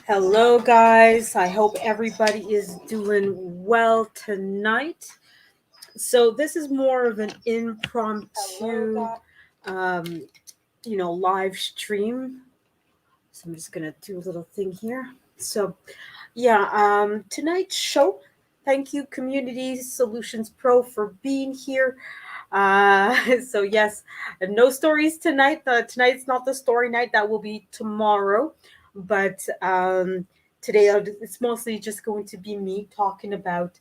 Hello, guys. I hope everybody is doing well tonight. So, this is more of an impromptu, um, live stream. So, I'm just going to do a little thing here. So, yeah, tonight's show. Thank you, Community Solutions Pro, for being here. Uh, so, yes, no stories tonight. Tonight's not the story night. That will be tomorrow. But today it's mostly just going to be me talking about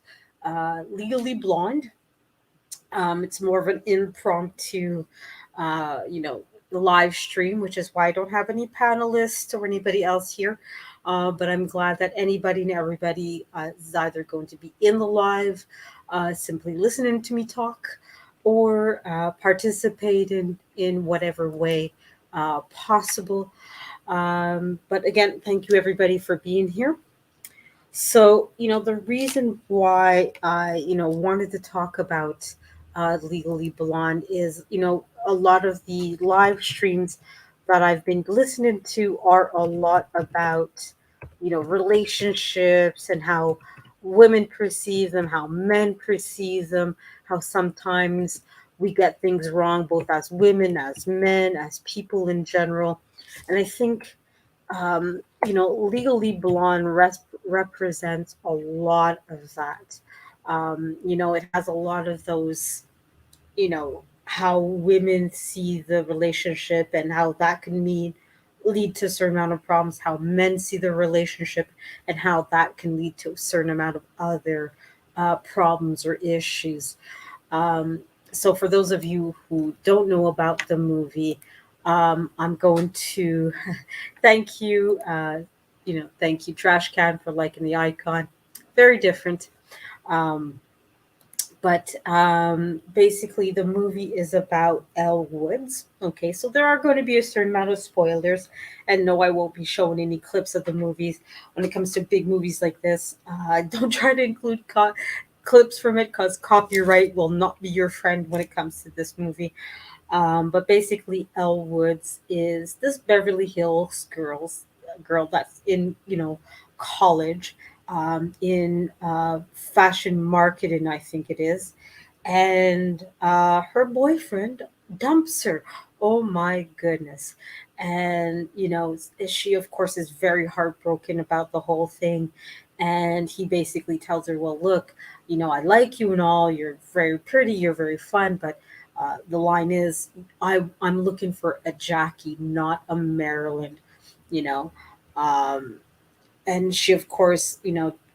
Legally Blonde. It's more of an impromptu, live stream, which is why I don't have any panelists or anybody else here. But I'm glad that anybody and everybody is either going to be in the live, simply listening to me talk, or participate in whatever way possible. But again, thank you everybody for being here. So, the reason why I, wanted to talk about Legally Blonde is, a lot of the live streams that I've been listening to are a lot about, relationships and how women perceive them, how men perceive them, how sometimes we get things wrong, both as women, as men, as people in general. And I think Legally Blonde represents a lot of that. It has a lot of those, how women see the relationship and how that can lead to a certain amount of problems, how men see the relationship and how that can lead to a certain amount of other problems or issues. Um, so, for those of you who don't know about the movie, I'm going to thank you. Thank you, Trash Can, for liking the icon. Very different. Um, but basically, the movie is about Elle Woods. Okay, so there are going to be a certain amount of spoilers, and no, I won't be showing any clips of the movies. When it comes to big movies like this, don't try to include clips from it because copyright will not be your friend when it comes to this movie. But basically, Elle Woods is this Beverly Hills girl that's in college, in fashion marketing, I think it is, and her boyfriend dumps her. Oh my goodness! And she of course is very heartbroken about the whole thing, and he basically tells her, "Well, look, I like you and all. You're very pretty. You're very fun, but." The line is, I'm looking for a Jackie, not a Maryland, you know. Um, and she, of course,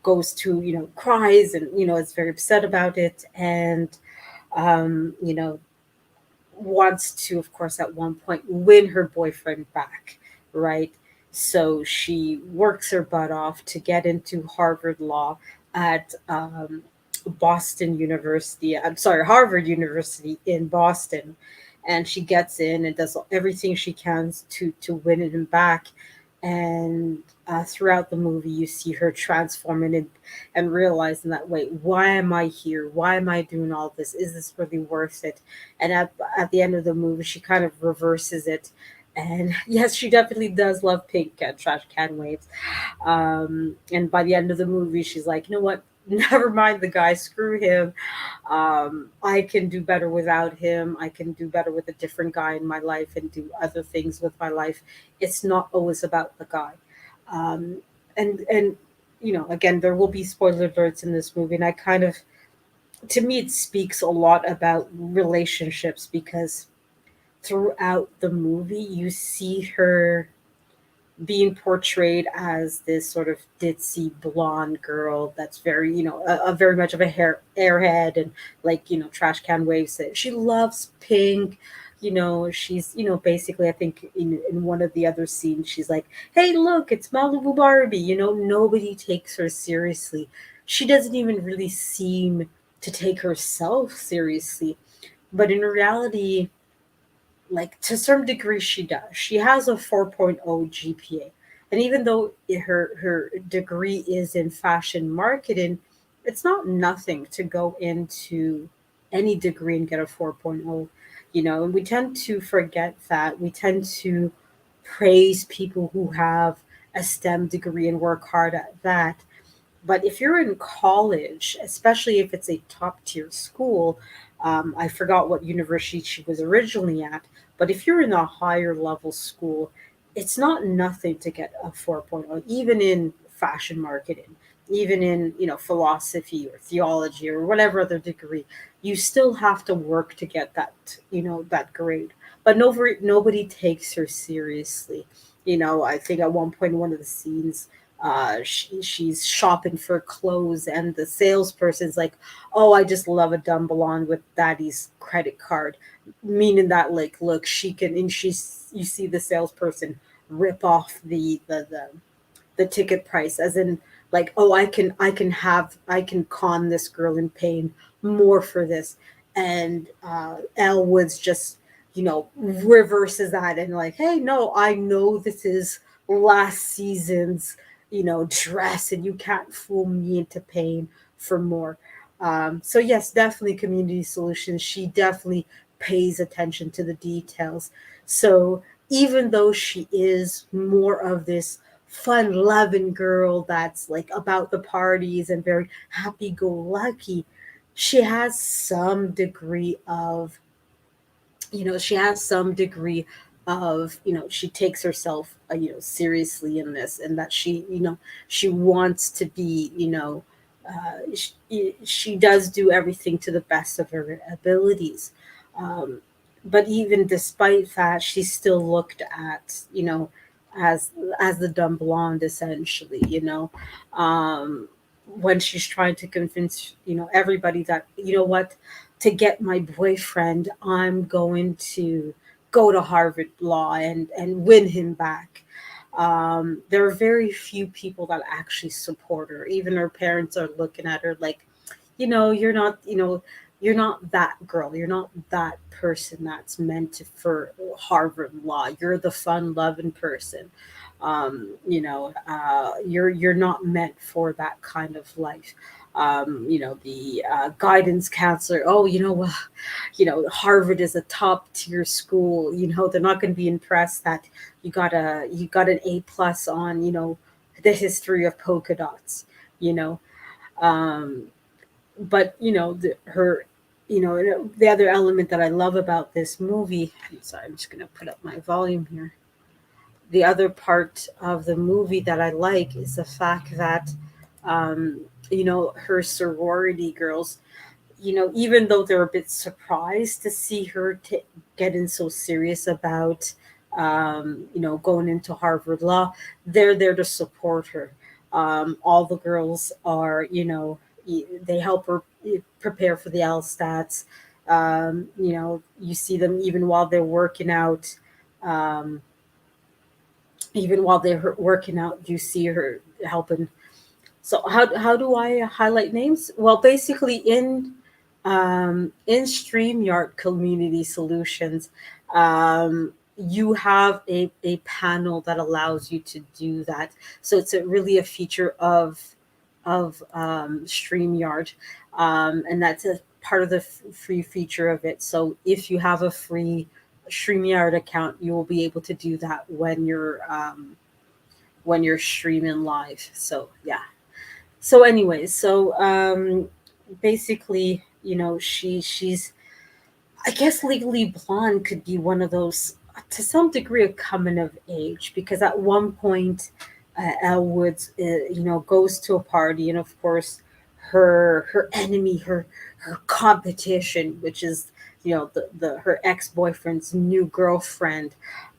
goes to, cries and, is very upset about it. And, um, you know, wants to, of course, at one point win her boyfriend back, right? So she works her butt off to get into Harvard Law at Boston University. I'm sorry, Harvard University in Boston. And she gets in and does everything she can to win him back. And throughout the movie, you see her transforming and realizing that, wait, why am I here? Why am I doing all this? Is this really worth it? And at the end of the movie, she kind of reverses it. And yes, she definitely does love pink trash can waves. And by the end of the movie, she's like, you know what? Never mind the guy, screw him. I can do better without him. I can do better with a different guy in my life and do other things with my life. It's not always about the guy. Um, and again, there will be spoiler alerts in this movie, and I kind of, to me, it speaks a lot about relationships because throughout the movie, you see her being portrayed as this sort of ditzy blonde girl that's very, a very much of a airhead and like, trash can waves it. She loves pink. She's, basically, I think in one of the other scenes, she's like, hey, look, it's Malibu Barbie. Nobody takes her seriously. She doesn't even really seem to take herself seriously. But in reality, like to some degree she does. She has a 4.0 GPA. And even though her degree is in fashion marketing, it's not nothing to go into any degree and get a 4.0. And we tend to forget that. We tend to praise people who have a STEM degree and work hard at that. But if you're in college, especially if it's a top tier school, I forgot what university she was originally at, but if you're in a higher level school, it's not nothing to get a 4.0, even in fashion marketing, even in, philosophy or theology or whatever other degree. You still have to work to get that, that grade. But nobody takes her seriously. I think at one point in one of the scenes, she's shopping for clothes and the salesperson's like, oh, I just love a dumb blonde with daddy's credit card, meaning that, like, look, she can, and you see the salesperson rip off the ticket price, as in, like, oh, I can con this girl in paying more for this. And Elwood's just, reverses that and, like, hey, no, I know this is last season's, dress, and you can't fool me into paying for more. So yes, definitely community solutions. She definitely pays attention to the details. So even though she is more of this fun loving girl that's like about the parties and very happy go lucky, she has some degree of, she has some degree of, she takes herself, seriously in this, and that she wants to be, she does do everything to the best of her abilities. um, but even despite that, she's still looked at, as the dumb blonde, essentially, um, when she's trying to convince, everybody that, what, to get my boyfriend, I'm going to go to Harvard Law and win him back. There are very few people that actually support her. Even her parents are looking at her like, you're not, you're not that girl. You're not that person that's meant to, for Harvard Law. You're the fun loving person. You're not meant for that kind of life. The guidance counselor. Oh, well, Harvard is a top tier school. They're not going to be impressed that you got an A+ on, the history of polka dots. You know, um, but the other element that I love about this movie. I'm sorry, I'm just going to put up my volume here. The other part of the movie that I like is the fact that, um, her sorority girls, even though they're a bit surprised to see her getting so serious about, going into Harvard Law, they're there to support her. All the girls are, they help her prepare for the LSTATs. You see them even while they're working out. Um, Even while they're working out, you see her helping. So how do I highlight names? Well, basically in StreamYard Community Solutions, you have a panel that allows you to do that. So it's really a feature of StreamYard, and that's a part of the free feature of it. So if you have a free StreamYard account, you will be able to do that when you're streaming live. So yeah. So anyways, basically, she's, I guess, Legally Blonde could be one of those, to some degree, a coming of age, because at one point, Elwood, goes to a party, and of course, her enemy, her competition, which is, the her ex boyfriend's new girlfriend.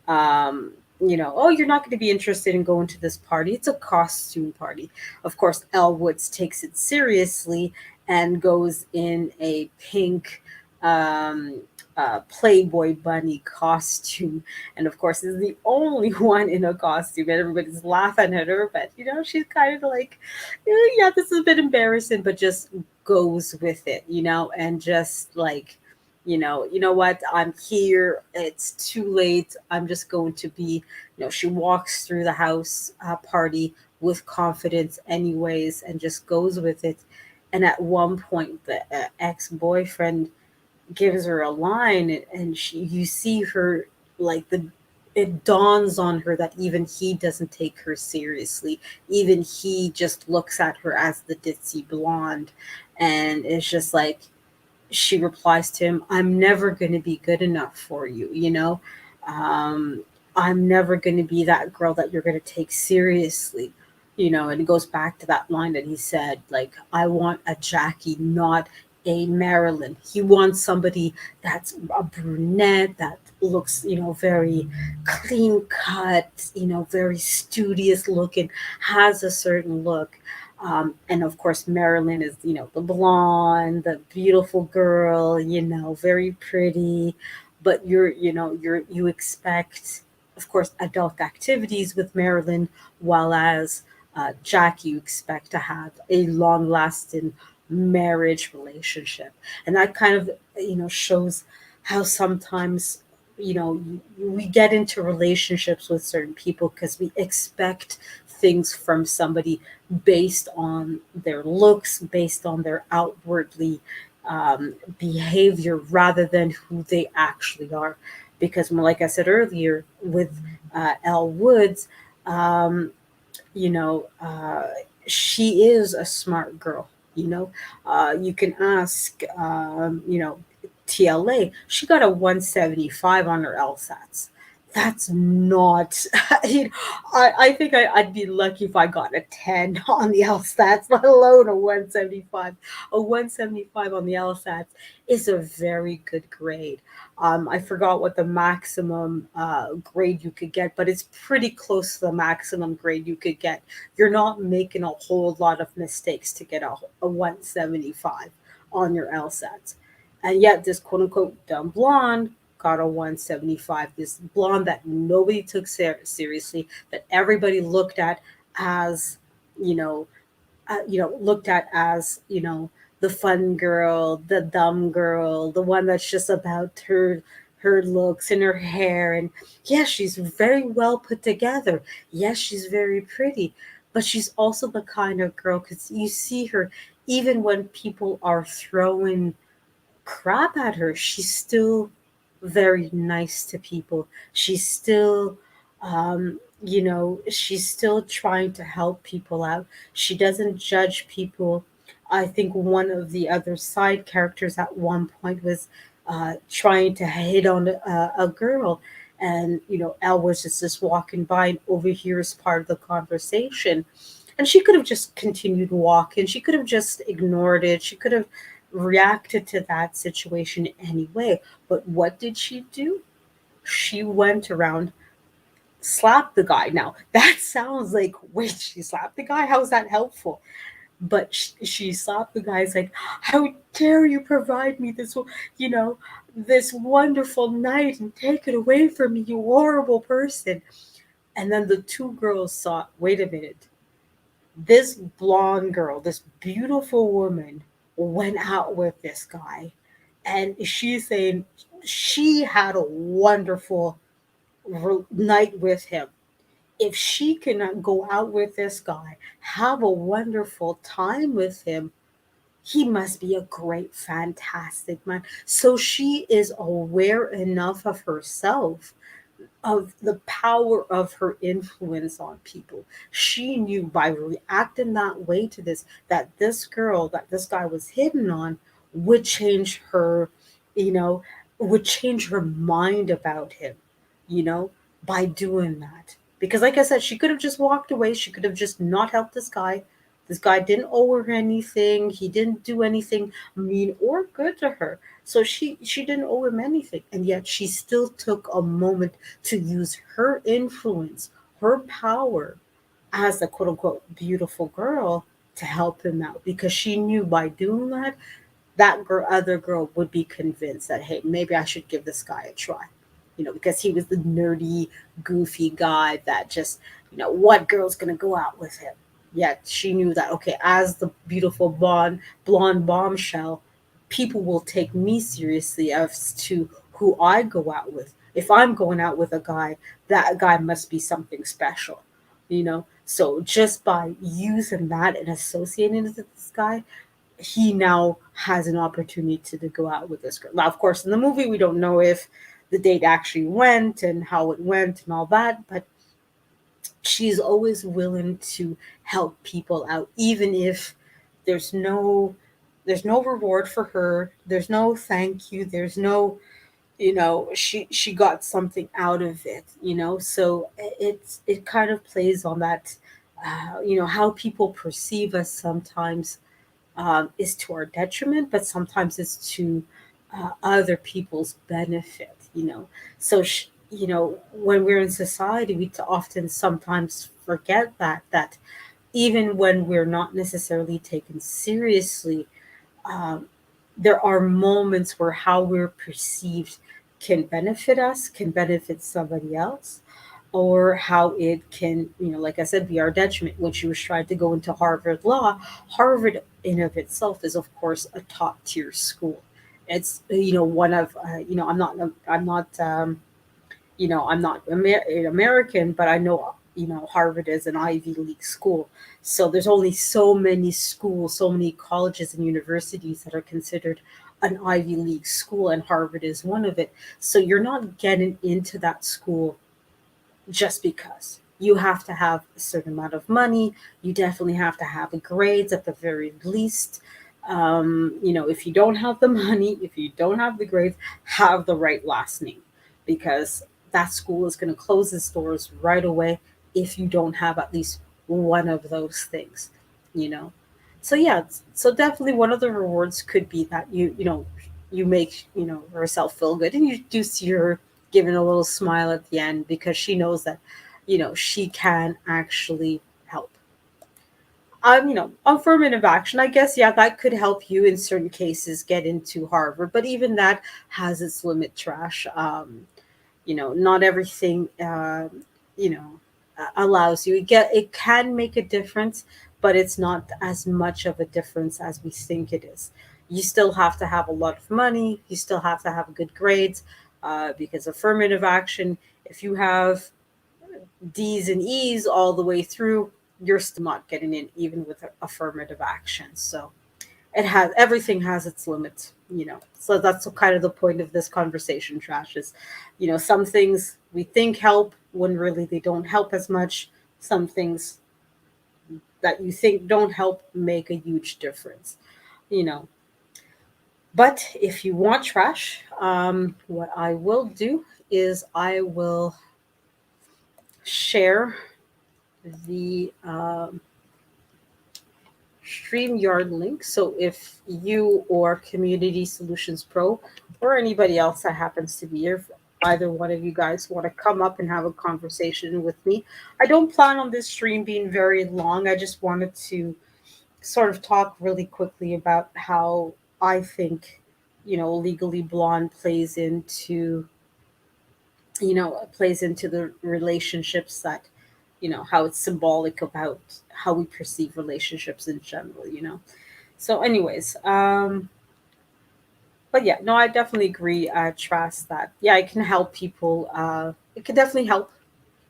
Oh, you're not going to be interested in going to this party. It's a costume party. Of course, Elwoods takes it seriously and goes in a pink, um, Playboy bunny costume. And of course, is the only one in a costume. And everybody's laughing at her, but she's kind of like, yeah, this is a bit embarrassing, but just goes with it, and just like, what, I'm here. It's too late. I'm just going to be, she walks through the house party with confidence, anyways, and just goes with it. And at one point, the ex boyfriend gives her a line, and you see her, like, the it dawns on her that even he doesn't take her seriously. Even he just looks at her as the ditzy blonde. And it's just like, she replies to him, I'm never going to be good enough for you, you know? Um, I'm never going to be that girl that you're going to take seriously, you know? And it goes back to that line that he said, like, I want a Jackie, not a Marilyn. He wants somebody that's a brunette, that looks, you know, very clean cut, you know, very studious looking, has a certain look. And of course, Marilyn is, you know, the blonde, the beautiful girl, you know, very pretty. But you expect, of course, adult activities with Marilyn, while as Jack, you expect to have a long lasting marriage relationship. And that kind of, you know, shows how sometimes, you know, we get into relationships with certain people because we expect things from somebody based on their looks, based on their outwardly behavior, rather than who they actually are. Because, like I said earlier, with Elle Woods, um, you know, she is a smart girl. You know, you can ask, you know, TLA. She got a 175 on her LSATs. That's not. You know, I think I'd be lucky if I got a 10 on the LSATs, let alone a 175. A 175 on the LSATs is a very good grade. I forgot what the maximum grade you could get, but it's pretty close to the maximum grade you could get. You're not making a whole lot of mistakes to get a 175 on your LSATs. And yet, this quote unquote dumb blonde got a 175. This blonde that nobody took seriously, that everybody looked at as, you know, looked at as, you know, the fun girl, the dumb girl, the one that's just about her looks and her hair. And yes, she's very well put together. Yes, she's very pretty, but she's also the kind of girl, because you see her even when people are throwing crap at her, she's still very nice to people. She's still, you know, she's still trying to help people out. She doesn't judge people. I think one of the other side characters at one point was trying to hit on a girl. And, you know, Elle was just walking by and overhears part of the conversation. And she could have just continued walking. She could have just ignored it. She could have reacted to that situation anyway. But what did she do? She went around, slapped the guy. Now, that sounds like, wait, she slapped the guy? How is that helpful? But she slapped the guy. It's like, how dare you provide me this, you know, this wonderful night and take it away from me, you horrible person. And then the two girls saw, wait a minute, this blonde girl, this beautiful woman, went out with this guy. And she's saying she had a wonderful night with him. If she can go out with this guy, have a wonderful time with him, he must be a great, fantastic man. So she is aware enough of herself, of the power of her influence on people. She knew by reacting that way to this, that this girl, that this guy was hidden on, would change her, you know, would change her mind about him, you know, by doing that. Because, like I said, she could have just walked away. She could have just not helped this guy. This guy didn't owe her anything. He didn't do anything mean or good to her. So she didn't owe him anything. And yet she still took a moment to use her influence, her power as a quote unquote beautiful girl to help him out, because she knew by doing that, that girl, other girl would be convinced that, hey, maybe I should give this guy a try. You know, because he was the nerdy, goofy guy that just, you know, what girl's gonna go out with him? Yet she knew that, okay, as the beautiful blonde bombshell, people will take me seriously as to who I go out with. If I'm going out with a guy, that guy must be something special, you know? So just by using that and associating with this guy, he now has an opportunity to go out with this girl. Now, of course, in the movie, we don't know if the date actually went and how it went and all that. But she's always willing to help people out, even if there's no there's no reward for her, there's no thank you, there's no, she got something out of it, so it kind of plays on that, how people perceive us sometimes, is to our detriment, but sometimes it's to other people's benefit, so when we're in society, we often sometimes forget that even when we're not necessarily taken seriously, um, there are moments where how we're perceived can benefit us, can benefit somebody else, or how it can, like I said, be our detriment. When she was trying to go into Harvard Law, Harvard in of itself is, of course, a top tier school. It's, one of, I'm not American, but I know, Harvard is an Ivy League school. So there's only so many schools, so many colleges and universities that are considered an Ivy League school, and Harvard is one of it. So you're not getting into that school just because. You have to have a certain amount of money. You definitely have to have grades at the very least. If you don't have the money, if you don't have the grades, have the right last name, because that school is going to close its doors right away if you don't have at least one of those things, you know. So yeah, so definitely one of the rewards could be that you make, herself feel good, and you do see her giving a little smile at the end because she knows that, she can actually help. Affirmative action, I guess, yeah, that could help you in certain cases get into Harvard, but even that has its limit, trash. Not everything, you know, allows you. It can make a difference, but it's not as much of a difference as we think it is. You still have to have a lot of money. You still have to have good grades, because affirmative action, if you have D's and E's all the way through, you're still not getting in, even with affirmative action. So everything has its limits, so that's kind of the point of this conversation, trash, is, some things we think help when really they don't help as much. Some things that you think don't help make a huge difference, you know but if you want, trash, what I will do is I will share the StreamYard link. So if you or Community Solutions Pro or anybody else that happens to be here, if either one of you guys want to come up and have a conversation with me, I don't plan on this stream being very long. I just wanted to sort of talk really quickly about how I think, Legally Blonde plays into the relationships, that, how it's symbolic about how we perceive relationships in general. So, anyways, but yeah, no, I definitely agree, Trust, that yeah, it can help people. It can definitely help.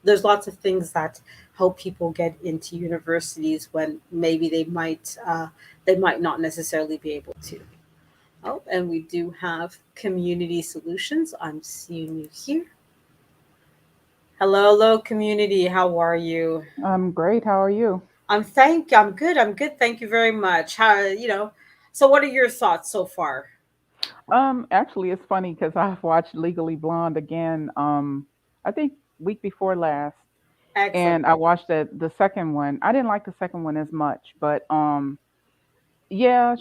There's lots of things that help people get into universities when maybe they might not necessarily be able to. Oh, and we do have Community Solutions. I'm seeing you here. Hello, hello, community. How are you? I'm great. How are you? I'm good. I'm good. Thank you very much. So what are your thoughts so far? Actually, it's funny because I've watched Legally Blonde again. I think week before last, Excellent. and I watched the second one. I didn't like the second one as much, but yeah,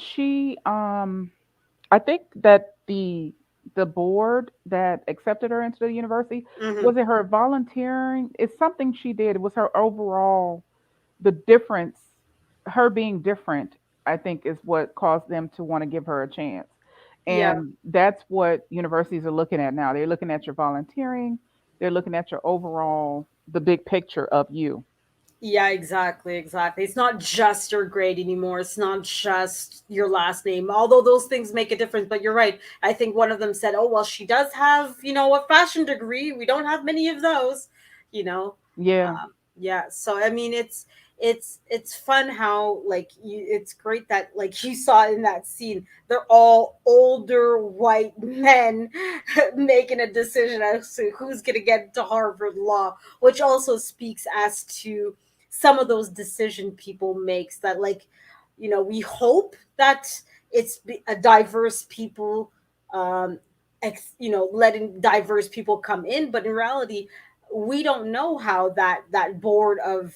I think that the board that accepted her into the university, Hmm. was it her volunteering? It's something she did. It was her overall, the difference, her being different, I think, is what caused them to want to give her a chance. Yeah. And that's what universities are looking at now. They're looking at your volunteering, they're looking at your overall, the big picture of you. Yeah, exactly, exactly. It's not just your grade anymore. It's not just your last name, although those things make a difference. But you're right. I think one of them said, "Oh, well, she does have, a fashion degree. We don't have many of those." You know, Yeah. yeah. So I mean, it's fun how like it's great that like you saw in that scene they're all older white men making a decision as to who's going to get into Harvard Law, which also speaks as to some of those decision people makes that like we hope that a diverse people, um letting diverse people come in, but in reality we don't know how that board of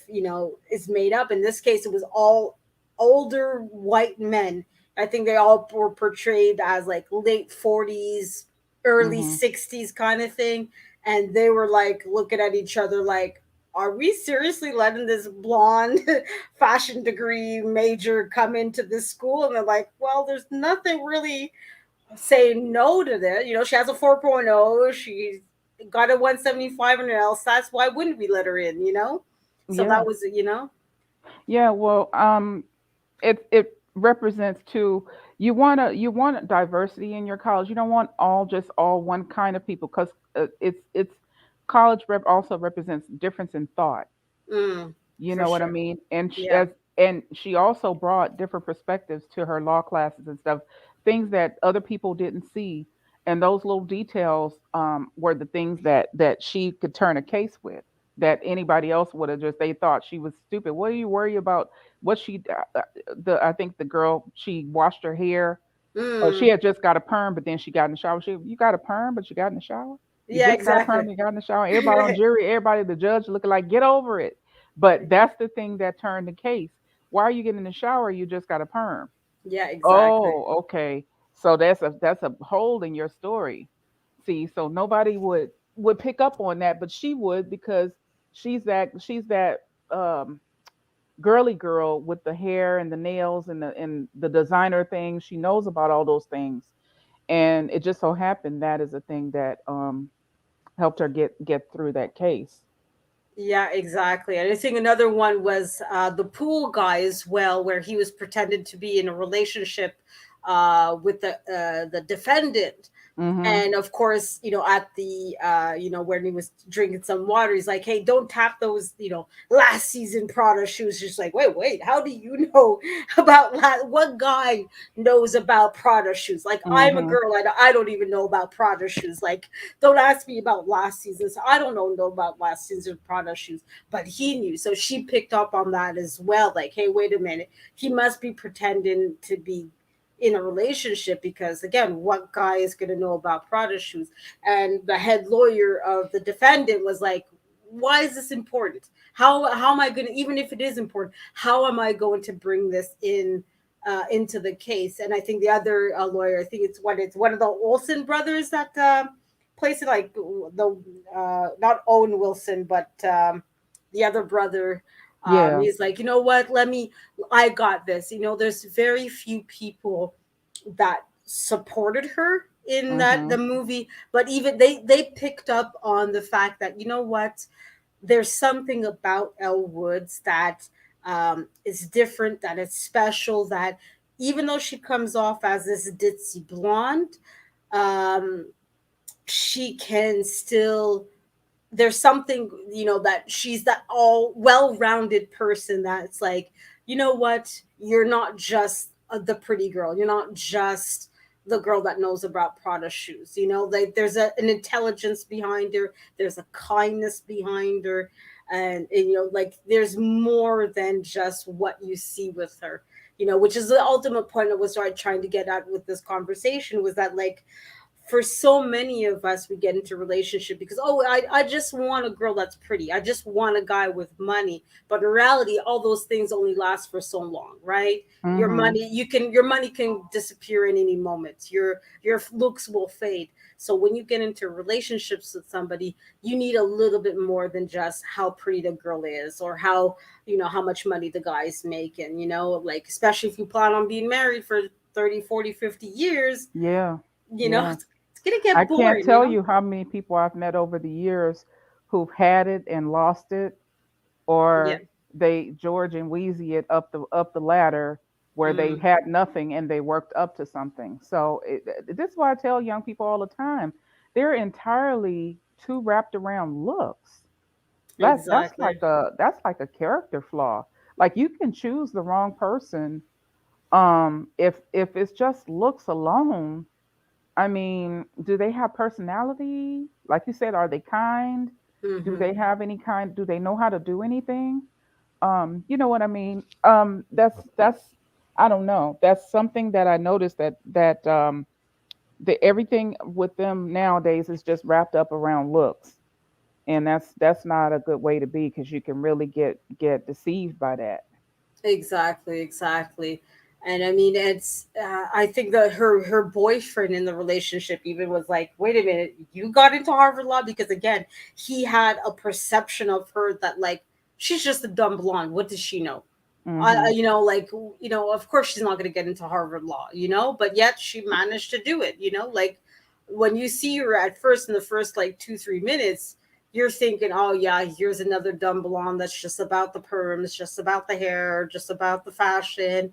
is made up. In this case it was all older white men. I think they all were portrayed as like late 40s, early Mhm. 60s kind of thing, and they were like looking at each other like, are we seriously letting this blonde fashion degree major come into this school? And they're like, well, there's nothing really saying no to this. She has a 4.0. She's got a 175 on her LSATs. Why wouldn't we let her in? So that Yeah. was, Yeah, well, it represents too. You want diversity in your college. You don't want all one kind of people, because it's college also represents difference in thought. mm, You for know what I sure. mean? And Yeah. she also brought different perspectives to her law classes and stuff, things that other people didn't see. And those little details were the things that she could turn a case with. That anybody else would have just they thought she was stupid. What do you worry about? What she the I think the girl, she washed her hair. Oh, she Mm, had just got a perm, but then she got in the shower. You got a perm, but you got in the shower. You yeah, just got a exactly. perm, you got in the shower. Everybody on jury, everybody, the judge looking like, get over it. But that's the thing that turned the case. Why are you getting in the shower? You just got a perm. Yeah, exactly. Oh, okay. So that's a hole in your story. See, so nobody would pick up on that, but she would, because she's that um girly girl with the hair and the nails and the designer things. She knows about all those things, and it just so happened that is a thing that helped her get through that case. Yeah, exactly. And I think another one was the pool guy as well, where he was pretending to be in a relationship with the defendant. Mhm. And of course, at the when he was drinking some water, he's like, hey, don't tap those last season Prada shoes. Just like, wait, how do you know about what guy knows about Prada shoes? Like, I'm a Mhm. girl, I don't even know about Prada shoes. Like, don't ask me about last season's. I don't know about last season's Prada shoes, but he knew. So she picked up on that as well. Like, hey, wait a minute, he must be pretending to be in a relationship, because again, what guy is going to know about Prada shoes? And the head lawyer of the defendant was like, why is this important? How am I going to, even if it is important, how am I going to bring this into the case? And I think the other lawyer, I think it's one of the Olsen brothers that plays it, like the not Owen Wilson, but the other brother. Yeah. He's like, you know what? I got this. There's very few people that supported her in that the Mhm. movie, but even they picked up on the fact that, what, there's something about Elle Woods that is different, that it's special, that even though she comes off as this ditzy blonde, um, she can still, there's something, that she's that all well-rounded person that's like, what, you're not just the pretty girl, you're not just the girl that knows about Prada shoes. Like, there's an intelligence behind her, there's a kindness behind her, and like, there's more than just what you see with her, which is the ultimate point I was trying to get at with this conversation, was that like, for so many of us, we get into relationship because, oh, I just want a girl that's pretty, I just want a guy with money. But in reality, all those things only last for so long, right? Mhm. Your money can disappear in any moment, your looks will fade. So when you get into relationships with somebody, you need a little bit more than just how pretty the girl is, or how much money the guy's making, like, especially if you plan on being married for 30, 40, 50 years. Yeah. Yeah. It's gonna I get can't boring, tell you how many people I've met over the years who've had it and lost it, Yeah. or they George and Wheezy it up the ladder, where they Mm, had nothing and they worked up to something. So this is why I tell young people all the time, they're entirely too wrapped around looks. That's exactly. like a character flaw. Like you can choose the wrong person. If it's just looks alone, I mean, do they have personality? Like you said, are they kind? Do Hmm. they have any kind? Do they know how to do anything? You know what I mean? That's I don't know. That's something that I noticed that the everything with them nowadays is just wrapped up around looks, and that's not a good way to be because you can really get deceived by that. Exactly, exactly. And I mean, it's I think that her boyfriend in the relationship even was like, "Wait a minute, you got into Harvard Law?" Because again, he had a perception of her that like she's just a dumb blonde. What does she know? Mhm. Like, of course she's not going to get into Harvard Law, but yet she managed to do it, like when you see her at first in the first like 2 3 minutes, you're thinking, oh yeah, here's another dumb blonde that's just about the perms, just about the hair, just about the fashion,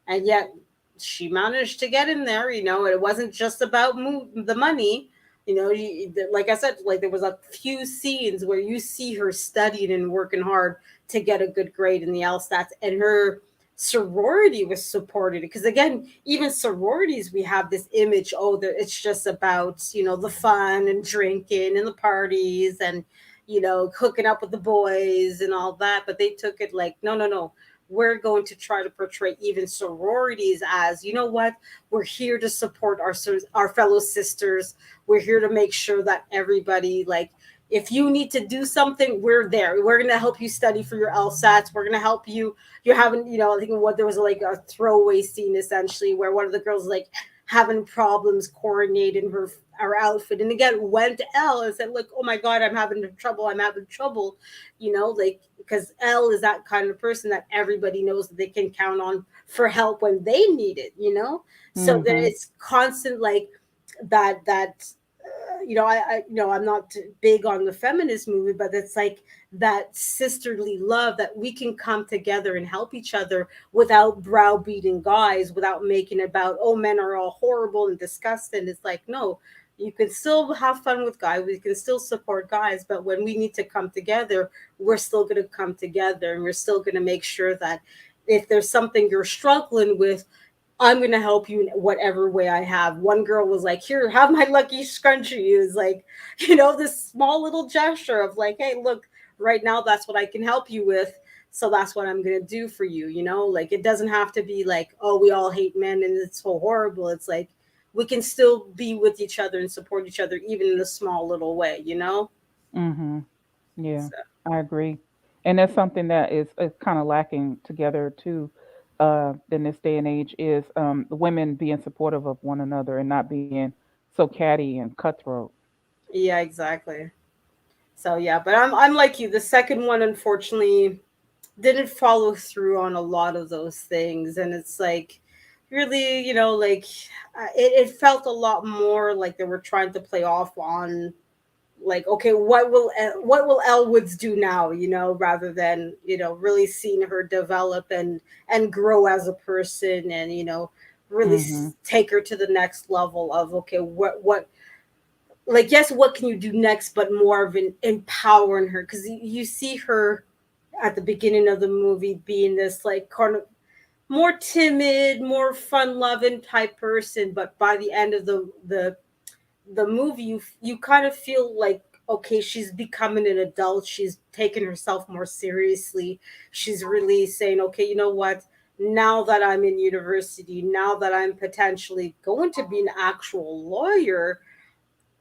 and yet she managed to get in there. It wasn't just about the money. Like I said, like there was a few scenes where you see her studying and working hard to get a good grade in the LSATs, and her sorority was supported. Because again, even sororities, we have this image, oh, it's just about the fun and drinking and the parties and hooking up with the boys and all that. But they took it like, no, no, no. We're going to try to portray even sororities as, what, we're here to support our fellow sisters. We're here to make sure that everybody, like, if you need to do something, we're there. We're gonna help you study for your LSATs. We're gonna help you. You haven't, I think what there was like a throwaway scene essentially where one of the girls like having problems coordinating her outfit, and again went to Elle and said, "Look, oh my God, I'm having trouble. I'm having trouble." Like, because Elle is that kind of person that everybody knows that they can count on for help when they need it. So there Mhm. it's constant like that I'm not big on the feminist movement, but it's like that sisterly love that we can come together and help each other without browbeating guys, without making about, oh, men are all horrible and disgusting. It's like, no, you can still have fun with guys, we can still support guys, but when we need to come together, we're still going to come together, and we're still going to make sure that if there's something you're struggling with, I'm gonna help you in whatever way I have. One girl was like, "Here, have my lucky scrunchie." It was like, this small little gesture of like, "Hey, look, right now that's what I can help you with, so that's what I'm gonna do for you." Like it doesn't have to be like, "Oh, we all hate men and it's so horrible." It's like we can still be with each other and support each other even in a small little way. Mhm. Yeah, So I agree. And that's something that is kind of lacking together too, in this day and age is the women being supportive of one another and not being so catty and cutthroat. yeah, exactly. So yeah, but I'm like you. The second one, unfortunately, didn't follow through on a lot of those things, and it's like really, like it felt a lot more like they were trying to play off on like, okay, what will Elwoods do now, rather than really seeing her develop and grow as a person, and really Mhm. take her to the next level of, okay, what like, yes, what can you do next, but more of an empowering her, because you see her at the beginning of the movie being this like kind of more timid, more fun loving type person, but by the end of the movie, you kind of feel like, okay, she's becoming an adult, she's taking herself more seriously, she's really saying, okay, you know what, now that I'm in university, now that I'm potentially going to be an actual lawyer,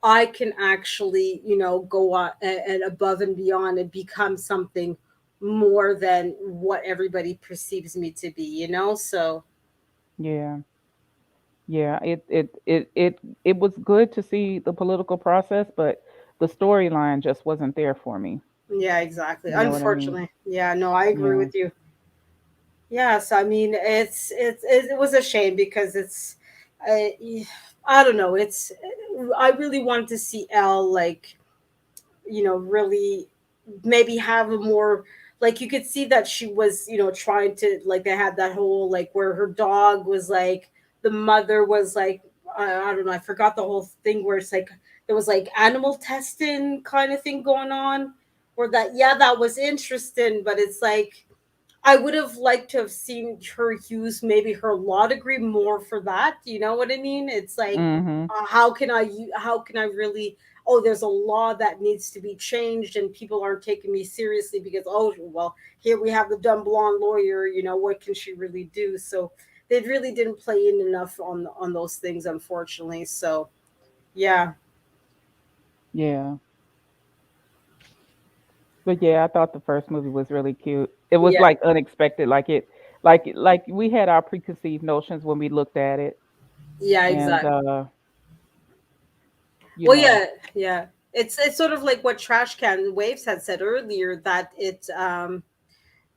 I can actually, go on and above and beyond and become something more than what everybody perceives me to be. So Yeah. Yeah, it was good to see the political process, but the storyline just wasn't there for me. yeah, exactly. You know what I mean? Unfortunately, yeah, no, I agree Yeah. with you. Yes, I mean, it was a shame because I, I don't know, I really wanted to see Elle like really maybe have a more, like, you could see that she was trying to, like, they had that whole like where her dog was like, the mother was like, I don't know, I forgot the whole thing where it's like there was like animal testing kind of thing going on, or that, yeah, that was interesting, but it's like I would have liked to have seen her use maybe her law degree more for that. You know what I mean? It's like, Mm-hmm. how can I really? Oh, there's a law that needs to be changed, and people aren't taking me seriously because, oh well, here we have the dumb blonde lawyer. You know, what can she really do? So they really didn't play in enough on those things, unfortunately. So yeah, Yeah. But yeah, I thought the first movie was really cute. It was yeah, like unexpected, like we had our preconceived notions when we looked at it, yeah, and exactly. you Well, know. yeah, yeah. It's sort of like what Trash Can Waves had said earlier that it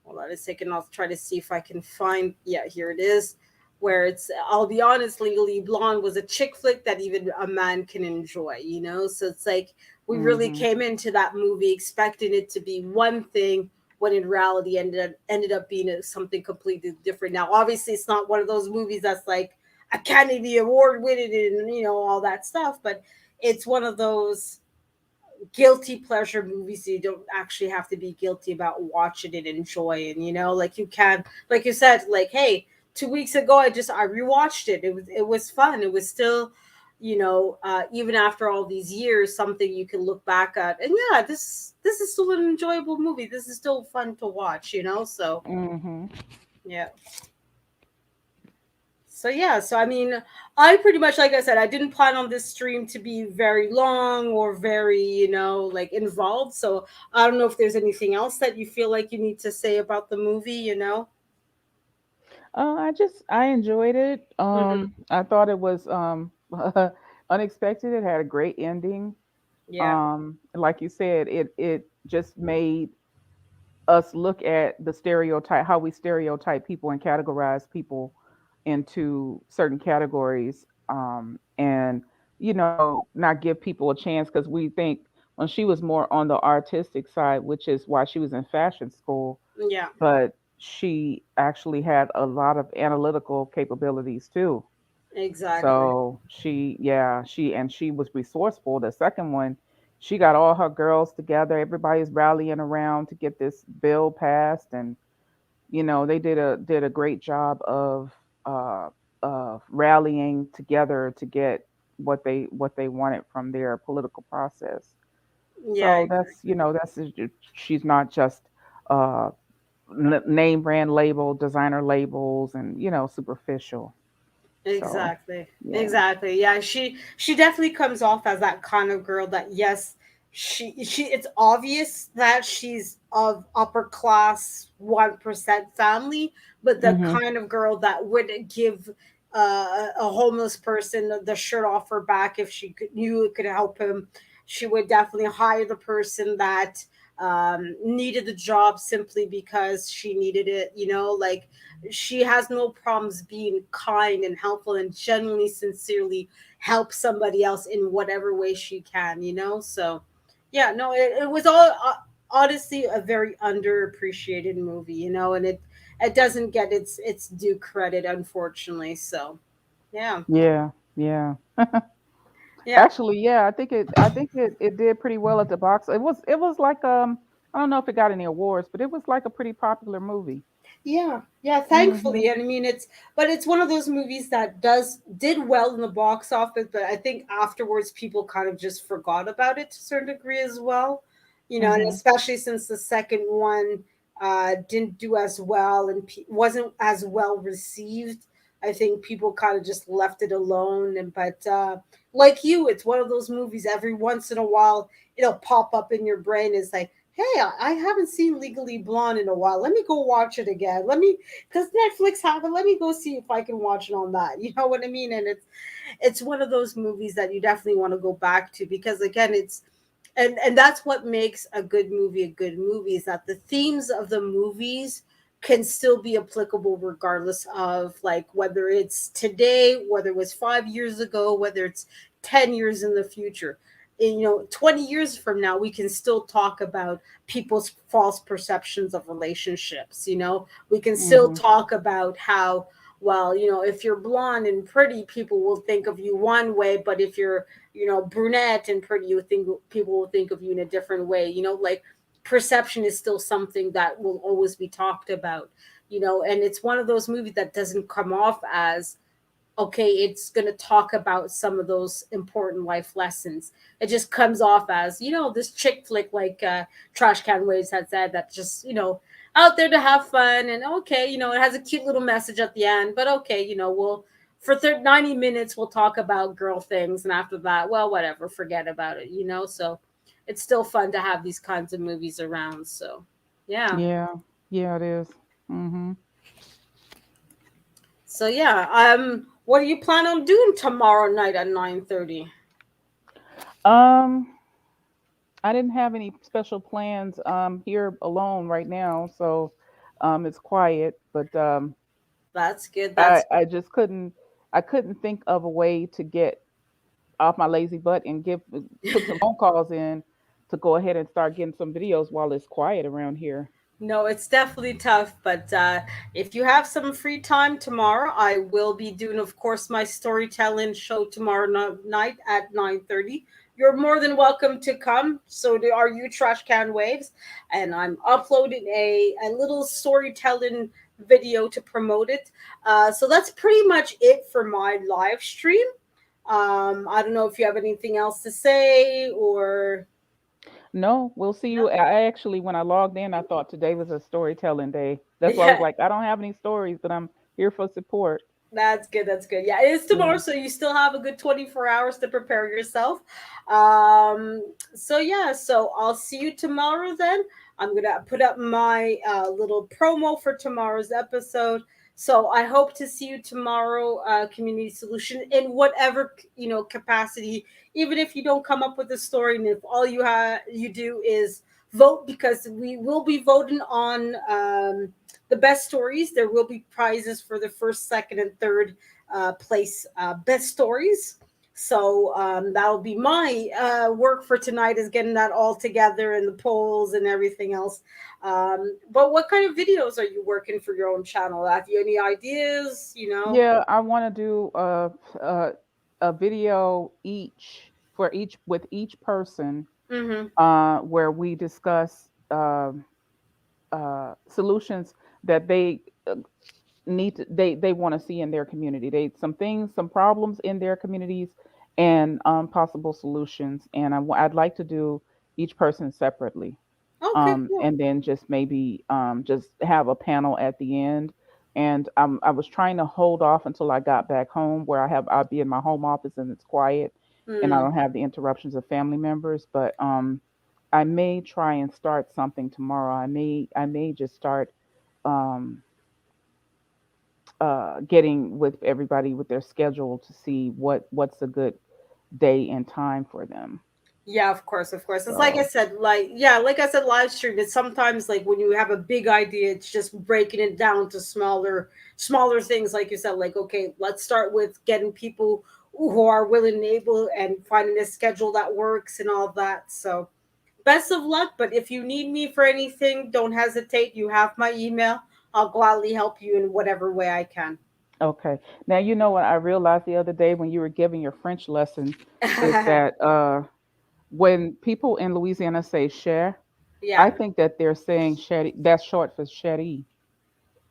hold on a second, I'll try to see if I can find, yeah, here it is, where it's, I'll be honest, Legally Blonde was a chick flick that even a man can enjoy, you know? So it's like we really Mhm. came into that movie expecting it to be one thing when in reality ended up being something completely different. Now obviously it's not one of those movies that's like Academy Award winning and all that stuff, but it's one of those guilty pleasure movies you don't actually have to be guilty about watching it and enjoying, like you can, like you said, like, hey, 2 weeks ago I rewatched it. It was fun. It was still, even after all these years, something you can look back at and yeah, this is still an enjoyable movie. This is still fun to watch, so Mhm. yeah. So yeah, so I mean, I pretty much, like I said, I didn't plan on this stream to be very long or very, like involved. So I don't know if there's anything else that you feel like you need to say about the movie. I enjoyed it. Hmm. I thought it was unexpected. It had a great ending. Yeah, Like you said, it just made us look at the stereotype, how we stereotype people and categorize people into certain categories, and not give people a chance because we think when she was more on the artistic side, which is why she was in fashion school, yeah, but she actually had a lot of analytical capabilities too. exactly. So she was resourceful. The second one, she got all her girls together. Everybody's rallying around to get this bill passed, and they did a great job uh, of rallying together to get what they wanted from their political process. Yeah, So she's not just uh, name brand label, designer labels, and superficial. So exactly. yeah. Exactly. Yeah, she definitely comes off as that kind of girl that, yes, she it's obvious that she's of upper class 1% family, but the Mhm. kind of girl that would give a homeless person the shirt off her back if she knew it could help him. She would definitely hire the person that needed the job simply because she needed it, like she has no problems being kind and helpful and genuinely sincerely help somebody else in whatever way she can, so yeah, no, it was all honestly a very underappreciated movie, and it doesn't get its due credit, unfortunately. So yeah. Yeah. Yeah. Yeah. Actually, yeah, I think it did pretty well at the box. It was like I don't know if it got any awards, but it was like a pretty popular movie. Yeah, yeah, thankfully. Mhm. And I mean, it's one of those movies that did well in the box office, but I think afterwards people kind of just forgot about it to a certain degree as well. And Mhm. especially since the second one didn't do as well and wasn't as well received. I think people kind of just left it alone. And but like you, it's one of those movies every once in a while it'll pop up in your brain. It's like, hey, I haven't seen Legally Blonde in a while. Let me go watch it again. Because Netflix have it. Let me go see if I can watch it on that. You know what I mean? And it's one of those movies that you definitely want to go back to because again, and that's what makes a good movie is that the themes of the movies can still be applicable regardless of like whether it's today, whether it was 5 years ago, whether it's 10 years in the future. And, 20 years from now we can still talk about people's false perceptions of relationships. We can still Mhm. talk about how, well, if you're blonde and pretty, people will think of you one way, but if you're brunette and pretty, you think people will think of you in a different way. Like perception is still something that will always be talked about, and it's one of those movies that doesn't come off as, okay, it's going to talk about some of those important life lessons. It just comes off as, this chick flick, like Trash Can Waves had said, that just, out there to have fun. And okay, it has a cute little message at the end, but okay, we'll, for 90 minutes, we'll talk about girl things. And after that, well, whatever, forget about it. So it's still fun to have these kinds of movies around. So, yeah. Yeah. Yeah, it is. Mhm. So, yeah. What do you plan on doing tomorrow night at 9:30? Um, I didn't have any special plans. Here alone right now, so it's quiet. But That's good. I That's I just couldn't think of a way to get off my lazy butt and give put some phone calls in to go ahead and start getting some videos while it's quiet around here. No, it's definitely tough. But if you have some free time tomorrow, I will be doing, of course, my storytelling show tomorrow night at 9:30. You're more than welcome to come. So are you, Trash Can Waves, and I'm uploading a little storytelling video to promote it. So that's pretty much it for my live stream. I don't know if you have anything else to say or No, we'll see you. I actually, when I logged in, I thought today was a storytelling day. That's why I was yeah. like, I don't have any stories, but I'm here for support. That's good. That's good. Yeah, it is tomorrow, Yeah. so you still have a good 24 hours to prepare yourself. So yeah, so I'll see you tomorrow then. I'm gonna put up my little promo for tomorrow's episode. So I hope to see you tomorrow, Community Solution, in whatever capacity. Even if you don't come up with a story, and if all you do is vote, because we will be voting on. The best stories. There will be prizes for the first, second, and third place best stories. So that'll be my work for tonight, is getting that all together and the polls and everything else. But what kind of videos are you working for your own channel? Have you any ideas? Yeah, I want to do a video each for each with each person Mm-hmm. where we discuss solutions that they want to see in their community. They some things, some problems in their communities, and possible solutions. And I'd like to do each person separately, Okay, cool. and then just maybe just have a panel at the end. And I was trying to hold off until I got back home, where I'll be in my home office and it's quiet, and I Mm. don't have the interruptions of family members. But I may try and start something tomorrow. I may just start um, getting with everybody with their schedule to see what's a good day and time for them. Yeah, of course, of course. It's like I So said, like I said, live stream. It's sometimes like when you have a big idea, it's just breaking it down to smaller things. Like you said, like okay, let's start with getting people who are willing and able, and finding a schedule that works and all that. So, best of luck. But if you need me for anything, don't hesitate. You have my email. I'll gladly help you in whatever way I can. okay, now you know what I realized the other day when you were giving your French lesson is that when people in Louisiana say cher, I Yeah. think that they're saying chérie. That's short for chérie.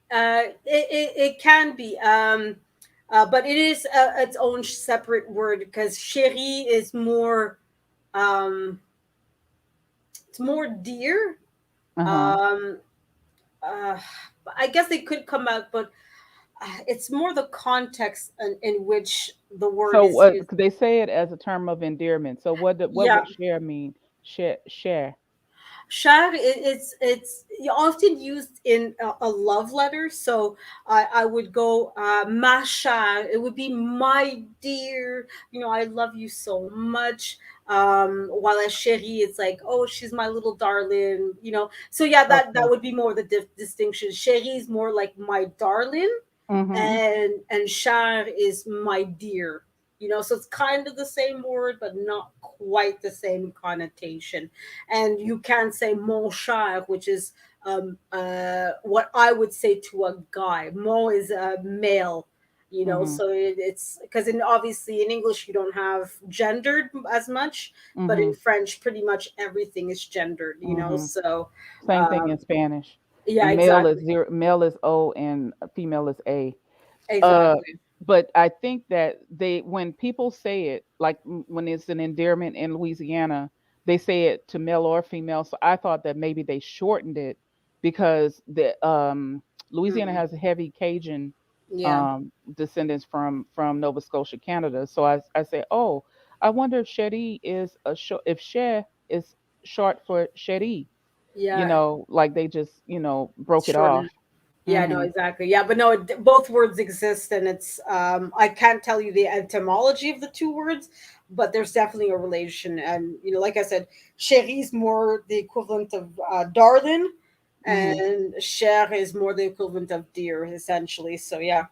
It can be, but it is its own separate word, because chérie is more, um, it's more dear. Uh huh. Um, uh, I guess they could come out, but it's more the context in which the word So is used. they say it as a term of endearment. So what Yeah, would share mean? Share. Shag, it's often used in a love letter. So I would go Masha. It would be my dear. I love you so much. While as chérie, it's like, oh, she's my little darling. So yeah, that Okay. would be more the distinction. Chérie is more like my darling, Mm-hmm. and cher is my dear. So it's kind of the same word, but not quite the same connotation. And you can say mon cher, which is what I would say to a guy. Mon is a male, Mhm. So it's because in obviously in English you don't have gendered as much, but in Mhm. French pretty much everything is gendered, Mhm. so Same thing in Spanish. yeah, And male is exactly, zero, male is O, and female is A. Uh, exactly, but I think that they, when people say it, like when it's an endearment in Louisiana, they say it to male or female. So I thought that maybe they shortened it because the Louisiana mm, has a heavy Cajun yeah, descendants from Nova Scotia, Canada. So I say, oh, I wonder if Cherie is a if Che is short for Cherie. yeah, Like they just broke it shorten. off. Yeah, no, Mhm. exactly. Yeah, but no, both words exist, and it's I can't tell you the etymology of the two words, but there's definitely a relation. And like I said, chérie is more the equivalent of darling, Mhm. and cher is more the equivalent of dear, essentially. So yeah,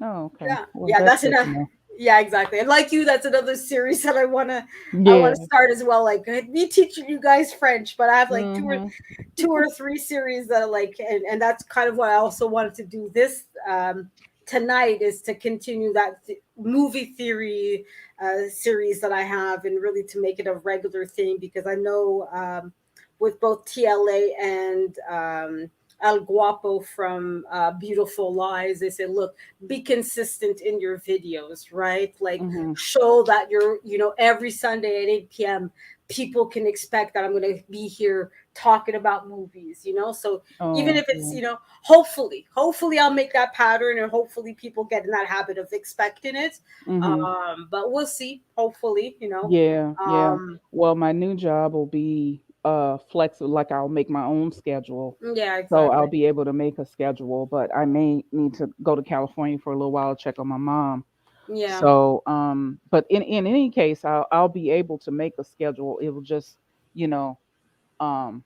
Oh, okay. yeah, Well, yeah, that's that's good to enough. know. Yeah, exactly. And like you, that's another series that I wanna Yeah. start as well. Like me teaching you guys French, but I have like Mhm. two or three series that are like, and that's kind of what I also wanted to do this tonight, is to continue that movie theory series that I have, and really to make it a regular thing, because I know with both TLA and Al Guapo from Beautiful Lies, they say, look, be consistent in your videos, right? Like Mhm. show that you're, every Sunday at 8 p.m. people can expect that I'm going to be here talking about movies, So even Oh, if it's, yeah. hopefully I'll make that pattern, and hopefully people get in that habit of expecting it. Mhm. But we'll see. Hopefully, Yeah, yeah. Um, Well, my new job will be flexible, like I'll make my own schedule. yeah, So I'll exactly. be able to make a schedule, but I may need to go to California for a little while to check on my mom. Yeah, So, but in any case, I'll be able to make a schedule. It will just, you know, um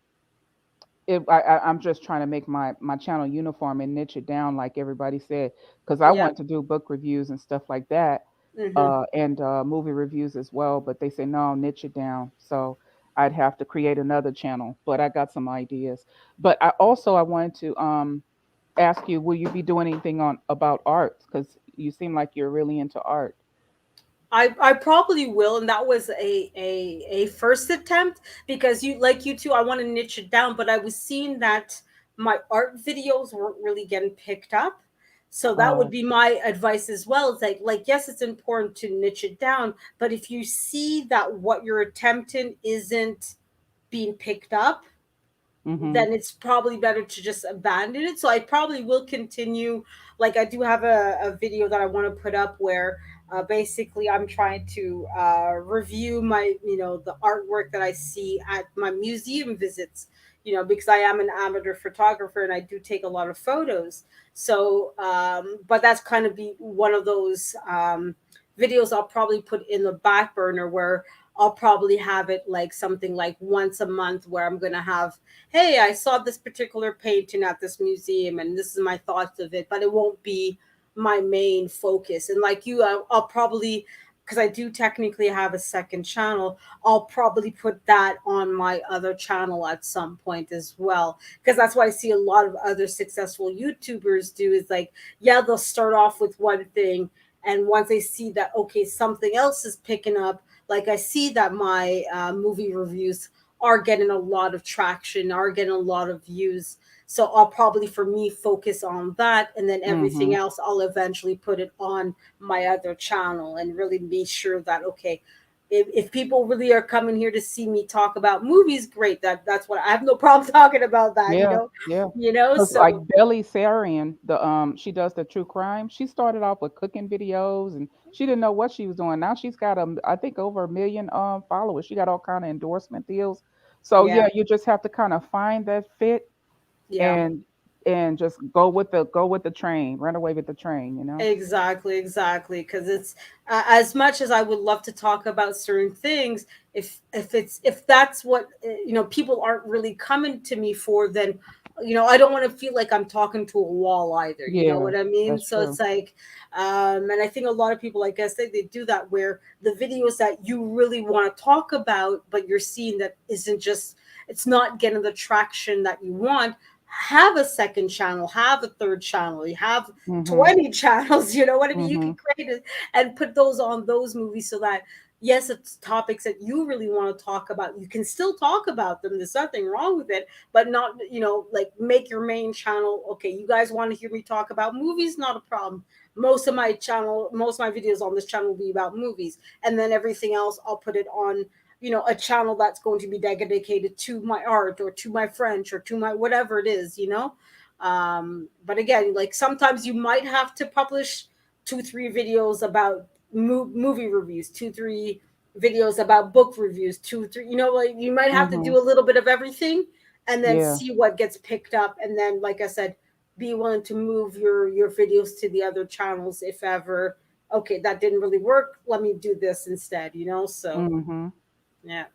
I'm just trying to make my channel uniform and niche it down, like everybody said, because I yeah. want to do book reviews and stuff like that, Hmm. and movie reviews as well. But they say no, niche it down. So I'd have to create another channel. But I got some ideas. But I wanted to ask you, will you be doing anything on about art? Because you seem like you're really into art. I probably will, and that was a first attempt, because you two, I want to niche it down, but I was seeing that my art videos weren't really getting picked up. So that would Oh. be my advice as well. It's like yes, it's important to niche it down, but if you see that what you're attempting isn't being picked up, Mhm. then it's probably better to just abandon it. So I probably will continue. Like I do have a video that I want to put up where basically I'm trying to review my, the artwork that I see at my museum visits. Because I am an amateur photographer and I do take a lot of photos. So, but that's kind of be one of those videos I'll probably put in the back burner, where I'll probably have it like something like once a month, where I'm gonna have, hey, I saw this particular painting at this museum and this is my thoughts of it, but it won't be my main focus. And like you, I'll probably, because I do technically have a second channel, I'll probably put that on my other channel at some point as well. Because that's what I see a lot of other successful YouTubers do, is like, yeah, they'll start off with one thing. And once they see that, okay, something else is picking up, like I see that my movie reviews are getting a lot of traction, are getting a lot of views. So I'll probably, for me, focus on that, and then everything Mhm. else I'll eventually put it on my other channel, and really be sure that, okay, if people really are coming here to see me talk about movies, great. That's what I have no problem talking about that. Yeah, yeah. Cause like So Belly Sarian, she does the true crime. She started off with cooking videos and she didn't know what she was doing. Now she's got I think over a million followers. She got all kind of endorsement deals. So yeah, yeah, you just have to kind of find that fit yeah. and just go with the train, run away with the train, you know? Exactly, exactly. Because it's as much as I would love to talk about certain things, if that's what people aren't really coming to me for, then I don't want to feel like I'm talking to a wall either. You know Yeah, what I mean? that's So true. it's like, and I think a lot of people, I guess, they do that, where the videos that you really want to talk about, but you're seeing that isn't just, it's not getting the traction that you want. have a second channel, have a third channel, you have Mhm. 20 channels, you know what I mean? You can Mhm. create it and put those on those movies so that, yes, it's topics that you really want to talk about. You can still talk about them. There's nothing wrong with it, but not, like make your main channel. Okay, you guys want to hear me talk about movies? Not a problem. Most of my videos on this channel will be about movies. And then everything else, I'll put it on a channel that's going to be dedicated to my art or to my French or to my whatever it is. But again, like sometimes you might have to publish 2 3 videos about movie reviews, 2 3 videos about book reviews, 2 3, like you might have to Mhm. do a little bit of everything and then Yeah. see what gets picked up, and then like I said, be willing to move your videos to the other channels if ever. Okay, that didn't really work, let me do this instead. So Mhm. yeah.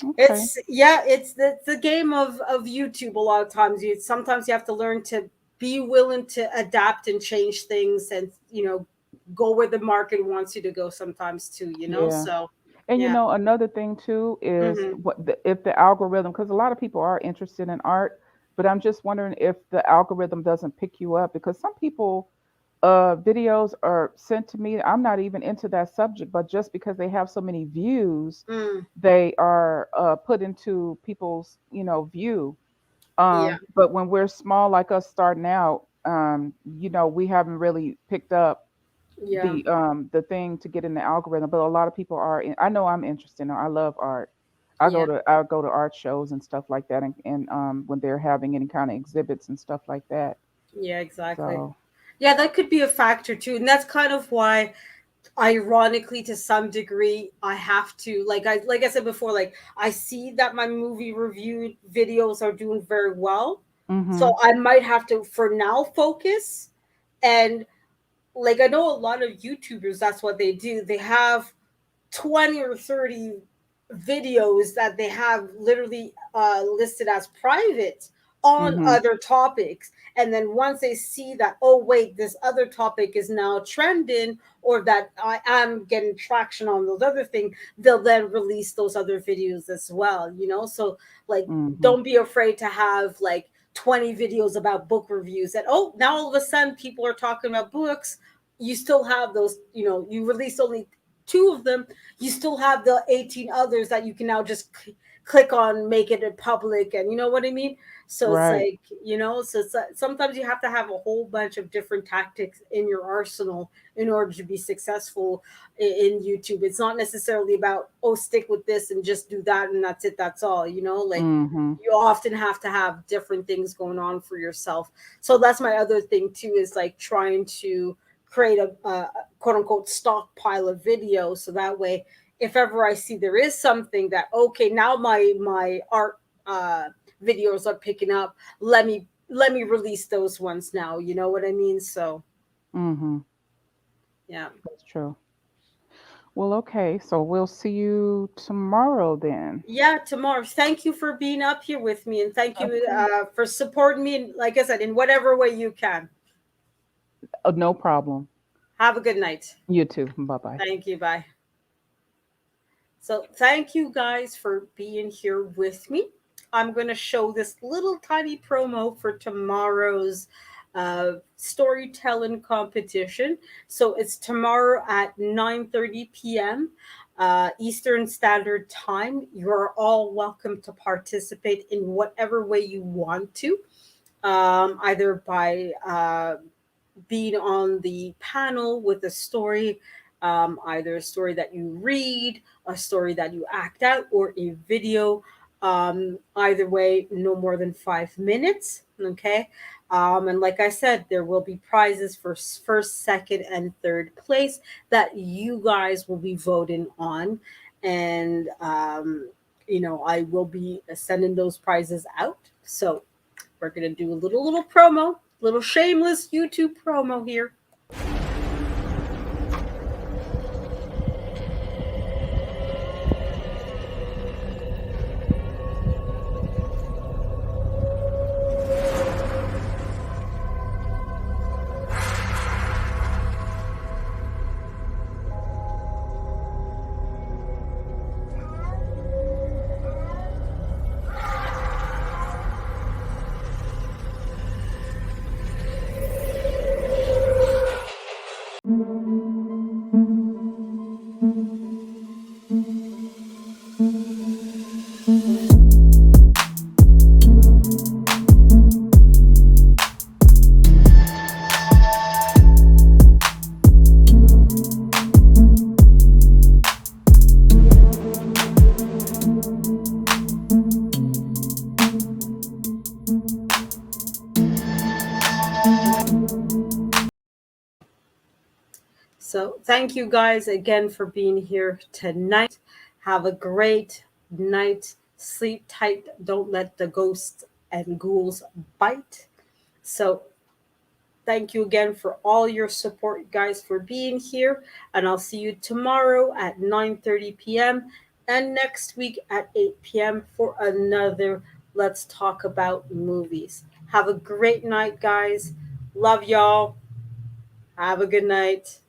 Okay. It's the game of YouTube. A lot of times, you have to learn to be willing to adapt and change things, and go where the market wants you to go. Sometimes too, Yeah. So And yeah. another thing too is Hmm. if the algorithm, because a lot of people are interested in art, but I'm just wondering if the algorithm doesn't pick you up, because some people videos are sent to me. I'm not even into that subject, but just because they have so many views, Mm, they are put into people's view. yeah, But when we're small like us starting out, we haven't really picked up yeah, the thing to get in the algorithm. But a lot of people are I know I'm interested in it. I love art. yeah, I go to art shows and stuff like that, and when they're having any kind of exhibits and stuff like that. yeah, exactly. So Yeah, that could be a factor too, and that's kind of why, ironically, to some degree, I have to, like I said before, like I see that my movie review videos are doing very well, so mhm. I might have to for now focus. And like I know a lot of YouTubers, that's what they do. They have 20 or 30 videos that they have literally listed as private on Mhm. other topics. And then once they see that, oh, wait, this other topic is now trending, or that I am getting traction on those other things, they'll then release those other videos as well. So, like, Mhm. don't be afraid to have like 20 videos about book reviews that, oh, now all of a sudden people are talking about books. You still have those, you release only two of them, you still have the 18 others that you can now just click on, make it a public, and you know what I mean. So it's Right. like, sometimes you have to have a whole bunch of different tactics in your arsenal in order to be successful in YouTube. It's not necessarily about, oh, stick with this and just do that and that's it, that's all. Like, Mhm. you often have to have different things going on for yourself. So that's my other thing too, is like trying to create a quote unquote stockpile of videos, so that way, if ever I see there is something that, okay, now my art uh videos are picking up, let me release those ones now, you know what I mean? So Mhm. yeah. That's true. Well, okay. So we'll see you tomorrow then. Yeah, tomorrow. Thank you for being up here with me, and thank Of you course. for supporting me, and like I said, in whatever way you can. No problem. Have a good night. You too. Bye bye. Thank you. Bye. So thank you guys for being here with me. I'm going to show this little tiny promo for tomorrow's storytelling competition. So it's tomorrow at 9:30 p.m. Eastern Standard Time. You're all welcome to participate in whatever way you want to, either by being on the panel with a story, either a story that you read, a story that you act out, or a video. Either way, no more than 5 minutes. Okay. And like I said, there will be prizes for first, second, and third place that you guys will be voting on. And, I will be sending those prizes out. So we're going to do a little promo, little shameless YouTube promo here. So thank you guys again for being here tonight. Have a great night. Sleep tight. Don't let the ghosts and ghouls bite. So thank you again for all your support, guys, for being here. And I'll see you tomorrow at 9:30 p.m. and next week at 8 p.m. for another Let's Talk About Movies. Have a great night, guys. Love y'all. Have a good night.